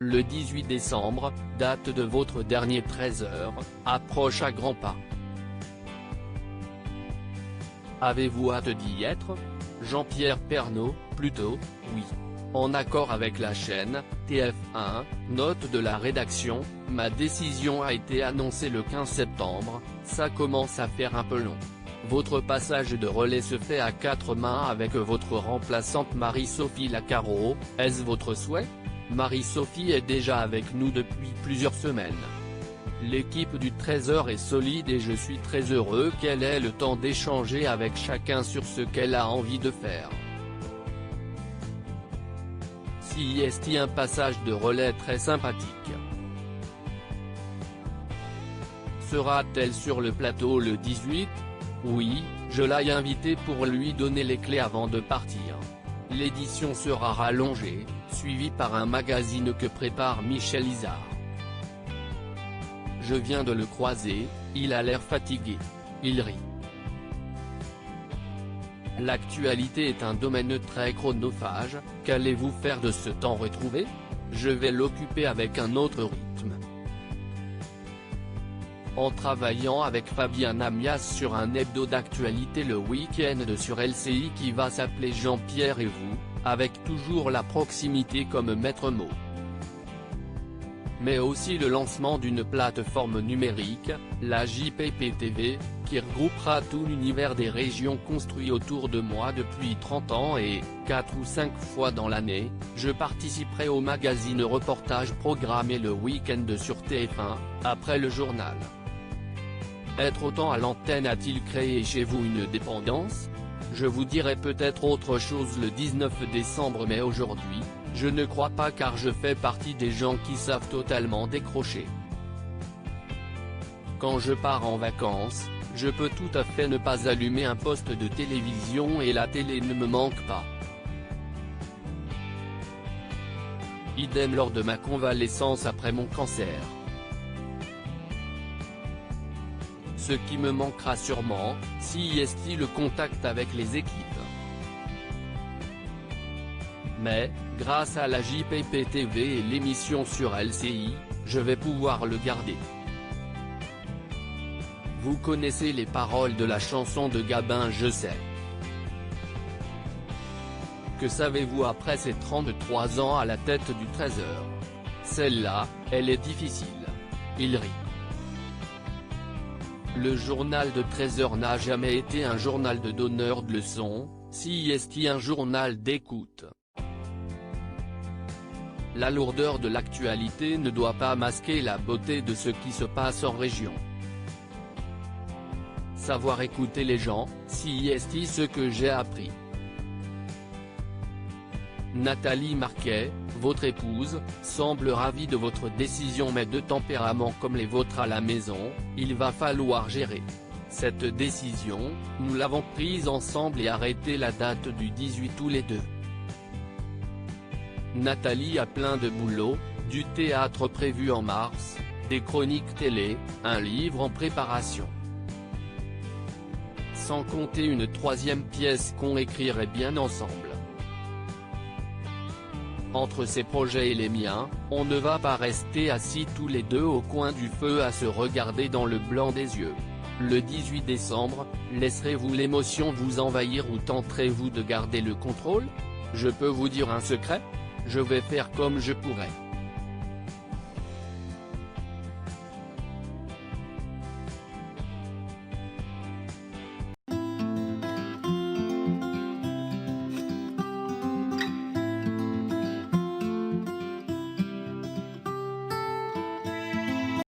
Le 18 décembre, date de votre dernier 13h, approche à grands pas. Avez-vous hâte d'y être? Jean-Pierre Pernaut, plutôt, oui. En accord avec la chaîne, TF1, note de la rédaction, ma décision a été annoncée le 15 septembre, ça commence à faire un peu long. Votre passage de relais se fait à quatre mains avec votre remplaçante Marie-Sophie Lacaro, est-ce votre souhait? Marie-Sophie est déjà avec nous depuis plusieurs semaines. L'équipe du 13h est solide et je suis très heureux qu'elle ait le temps d'échanger avec chacun sur ce qu'elle a envie de faire. Si est un passage de relais très sympathique. Sera-t-elle sur le plateau le 18? Oui, je l'ai invité pour lui donner les clés avant de partir. L'édition sera rallongée, suivie par un magazine que prépare Michel Izard. Je viens de le croiser, il a l'air fatigué. Il rit. L'actualité est un domaine très chronophage, qu'allez-vous faire de ce temps retrouvé? Je vais l'occuper avec un autre rythme. En travaillant avec Fabien Amias sur un hebdo d'actualité le week-end sur LCI qui va s'appeler Jean-Pierre et vous, avec toujours la proximité comme maître mot. Mais aussi le lancement d'une plateforme numérique, la JPP TV, qui regroupera tout l'univers des régions construit autour de moi depuis 30 ans et, 4 ou 5 fois dans l'année, je participerai au magazine reportage programmé le week-end sur TF1, après le journal. Être autant à l'antenne a-t-il créé chez vous une dépendance? Je vous dirai peut-être autre chose le 19 décembre mais aujourd'hui, je ne crois pas car je fais partie des gens qui savent totalement décrocher. Quand je pars en vacances, je peux tout à fait ne pas allumer un poste de télévision et la télé ne me manque pas. Idem lors de ma convalescence après mon cancer. Ce qui me manquera sûrement, si est le contact avec les équipes. Mais, grâce à la JPP TV et l'émission sur LCI, je vais pouvoir le garder. Vous connaissez les paroles de la chanson de Gabin Je sais. Que savez-vous après ces 33 ans à la tête du 13h? Celle-là, elle est difficile. Il rit. Le journal de 13h n'a jamais été un journal de donneur de leçons, si est un journal d'écoute. La lourdeur de l'actualité ne doit pas masquer la beauté de ce qui se passe en région. Savoir écouter les gens, si est ce que j'ai appris. Nathalie Marquet, votre épouse, semble ravie de votre décision mais de tempérament comme les vôtres à la maison, il va falloir gérer. Cette décision, nous l'avons prise ensemble et arrêté la date du 18 tous les deux. Nathalie a plein de boulot, du théâtre prévu en mars, des chroniques télé, un livre en préparation. Sans compter une troisième pièce qu'on écrirait bien ensemble. Entre ses projets et les miens, on ne va pas rester assis tous les deux au coin du feu à se regarder dans le blanc des yeux. Le 18 décembre, laisserez-vous l'émotion vous envahir ou tenterez-vous de garder le contrôle? Je peux vous dire un secret? Je vais faire comme je pourrai.